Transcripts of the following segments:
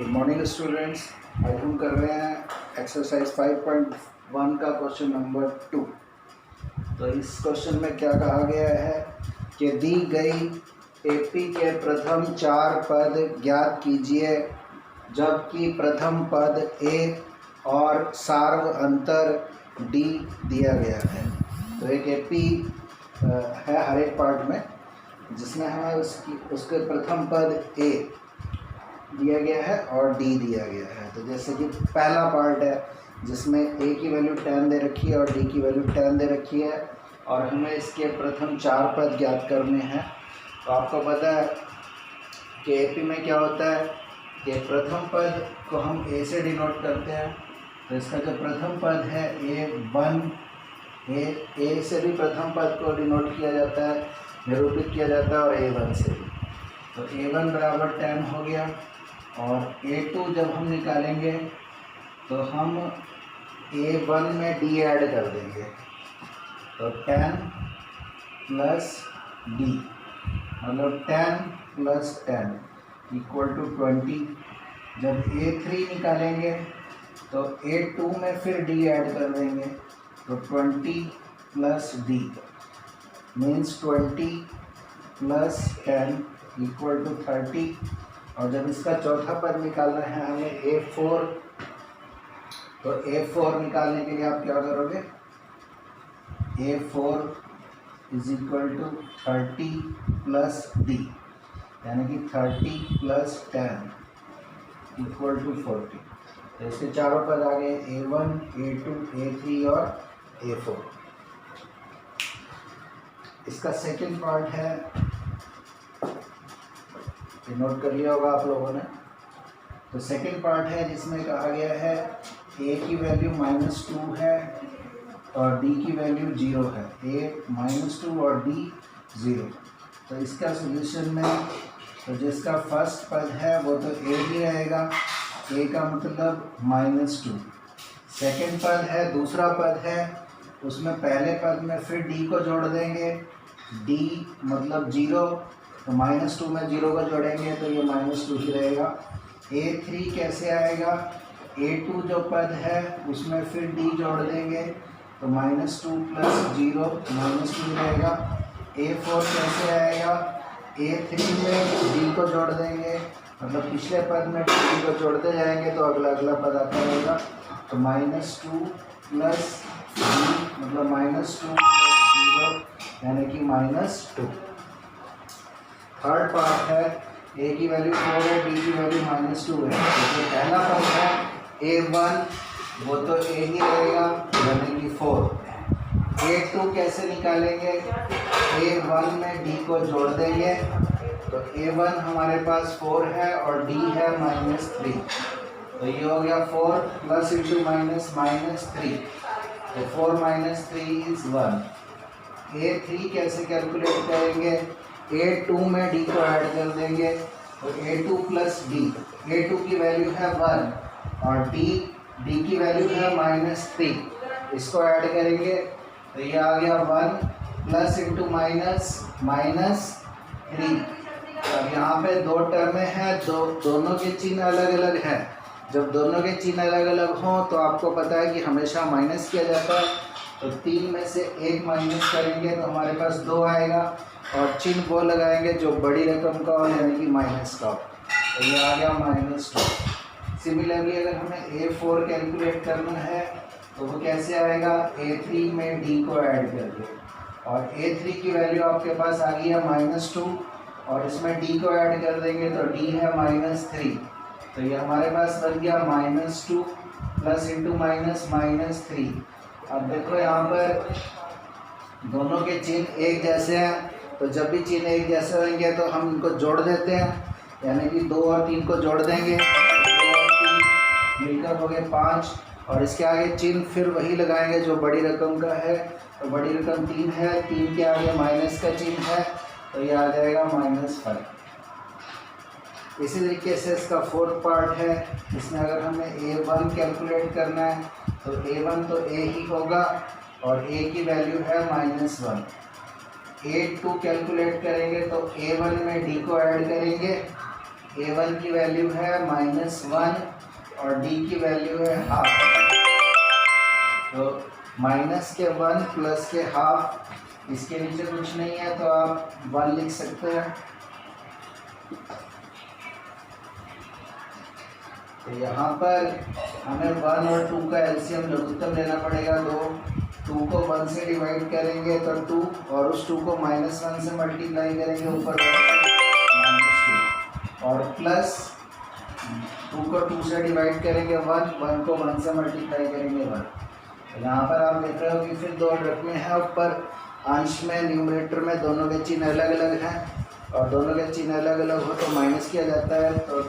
Good morning students. आज हम कर रहे हैं एक्सरसाइज 5.1 का क्वेश्चन नंबर 2। तो इस क्वेश्चन में क्या कहा गया है कि दी गई एपी के प्रथम 4 पद ज्ञात कीजिए जबकि प्रथम पद ए और सार्व अंतर डी दिया गया है। तो एक एपी है हर एक पार्ट में जिसमें हमें उसके प्रथम पद ए दिया गया है और डी दिया गया है। तो जैसे कि पहला पार्ट है जिसमें ए की वैल्यू 10 दे रखी है और डी की वैल्यू 10 दे रखी है और हमें इसके प्रथम 4 पद ज्ञात करने हैं। तो आपको पता है कि एपी में क्या होता है कि प्रथम पद को हम ए से डिनोट करते हैं। तो इसका जो प्रथम पद है A1, ए से भी प्रथम पद को डिनोट किया जाता है, निरूपित किया जाता है और A1 से भी। तो A1 बराबर 10 हो गया और A2 जब हम निकालेंगे तो हम A1 में D ऐड कर देंगे। तो 10 प्लस D मतलब 10 प्लस 10 इक्वल टू 20। जब A3 निकालेंगे तो A2 में फिर D ऐड कर देंगे तो 20 plus D means 20 plus 10 equal to 30। और जब इसका चौथा पद निकालना है हमें A4, तो A4 निकालने के लिए आप क्या करोगे, A4 is equal to 30 plus D यानी कि 30 प्लस 10 इक्वल टू 40। तो इसके चारों पद आ गए A1, A2, A3 और A4। इसका सेकंड पार्ट है, नोट कर लिया होगा आप लोगों ने। तो सेकंड पार्ट है जिसमें कहा गया है a की वैल्यू -2 है और d की वैल्यू 0 है। a -2 और d 0। तो इसका सॉल्यूशन में तो जिसका फर्स्ट पद है वो तो a ही रहेगा, a का मतलब -2। सेकंड पद है, दूसरा पद है, उसमें पहले पद में फिर d को जोड़ देंगे, d मतलब 0, तो -2 में 0 को जोड़ेंगे तो ये -2 ही रहेगा। A3 कैसे आएगा, A2 जो पद है उसमें फिर D जोड़ देंगे तो -2 प्लस 0 -2 रहेगा। A4 कैसे आएगा, A3 में D को जोड़ देंगे मतलब पिछले पद में D को जोड़ते जाएंगे तो अगला पद आता रहेगा। तो -2 प्लस D मतलब -2 प्लस 0 यानी कि -2। थर्ड पार्ट है a की वैल्यू 4 है, d की वैल्यू -2 है। तो पहला पद है A1 वो तो a ही रहेगा यानी कि 4। A2 कैसे निकालेंगे, A1 में d को जोड़ देंगे तो A1 हमारे पास 4 है और d है -3। तो ये हो गया 4 प्लस इंटू माइनस -3 तो 4 - 3 इज 1। A3 कैसे कैलकुलेट करेंगे, A2 में D को ऐड कर देंगे तो A2 प्लस D, A2 की वैल्यू है 1 और D की वैल्यू है -3, इसको ऐड करेंगे तो ये आ गया 1 प्लस इंटू माइनस -3। अब यहाँ पे दो टर्में हैं, दोनों के चिन्ह अलग अलग हैं। जब दोनों के चिन्ह अलग अलग हों तो आपको पता है कि हमेशा माइनस किया जाता है। तो 3 में से 1 माइनस करेंगे तो हमारे पास 2 आएगा और चिन्ह वो लगाएंगे जो बड़ी रकम का हो यानी कि माइनस का हो। तो ये आ गया -2। सिमिलरली अगर हमें A4 कैलकुलेट करना है तो वो कैसे आएगा, A3 में D को ऐड करके और A3 की वैल्यू आपके पास आ गई है -2 और इसमें D को ऐड कर देंगे तो D है -3। तो ये हमारे पास बन गया -2 प्लस इंटू माइनस -3। अब देखो यहाँ पर दोनों के चिन्ह एक जैसे हैं, तो जब भी चिन्ह एक जैसे होंगे तो हम इनको जोड़ देते हैं यानी कि 2 और 3 को जोड़ देंगे, 2 और 3 मिलकर हो गए 5 और इसके आगे चिन्ह फिर वही लगाएंगे जो बड़ी रकम का है। तो बड़ी रकम 3 है, 3 के आगे माइनस का चिन्ह है तो ये आ जाएगा -5। इसी तरीके से इसका फोर्थ पार्ट है, इसमें अगर हमें A1 कैलकुलेट करना है तो A1 तो A ही होगा और A की वैल्यू है -1। A2 कैलकुलेट करेंगे तो A1 में D को ऐड करेंगे A1 की वैल्यू है -1 और D की वैल्यू है हाफ। तो माइनस के 1 प्लस के हाफ, इसके नीचे कुछ नहीं है तो आप 1 लिख सकते हैं। तो यहाँ पर हमें 1 और 2 का एलसीएम लघुत्तम लेना पड़ेगा। 2 को 1 से डिवाइड करेंगे तो 2, और उस 2 को -1 से मल्टीप्लाई करेंगे ऊपर -2, और प्लस 2 को 2 से डिवाइड करेंगे 1 को 1 से मल्टीप्लाई करेंगे 1। यहाँ पर आप देख रहे हो कि फिर 2 रकमें हैं ऊपर, अंश में न्यूमरेटर में दोनों के चिन्ह अलग अलग हैं, और दोनों के चिन्ह अलग अलग हो तो माइनस किया जाता है। तो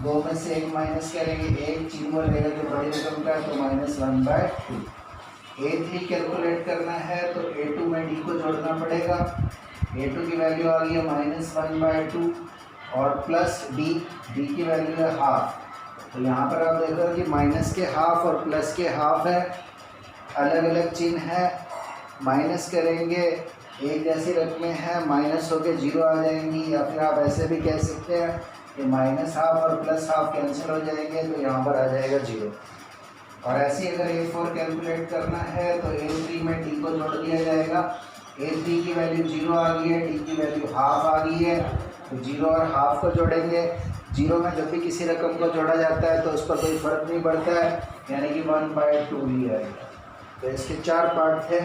2 में से 1 माइनस करेंगे, एक चिन्ह रहेगा जो बड़ी रकम का है तो -1/2। A3 कैलकुलेट करना है तो A2 में D को जोड़ना पड़ेगा। A2 की वैल्यू आ गई है -1/2 और प्लस D की वैल्यू है हाफ। तो यहाँ पर आप देख रहे हो कि माइनस के हाफ और प्लस के हाफ है, अलग अलग चिन्ह है। माइनस करेंगे एक जैसी रकमें हैं, माइनस होके 0 आ जाएंगी, या फिर आप ऐसे भी कह सकते हैं कि -1/2 और +1/2 कैंसिल हो जाएंगे तो यहाँ पर आ जाएगा 0। और ऐसे ही अगर A4 कैलकुलेट करना है तो A3 में D को जोड़ दिया जाएगा। A3 की वैल्यू 0 आ गई है, D की वैल्यू हाफ आ गई है, तो 0 और हाफ को जोड़ेंगे। 0 में जब भी किसी रकम को जोड़ा जाता है तो उस पर कोई फ़र्क नहीं पड़ता है, यानी कि 1/2 ही आएगा। तो इसके 4 पार्ट थे।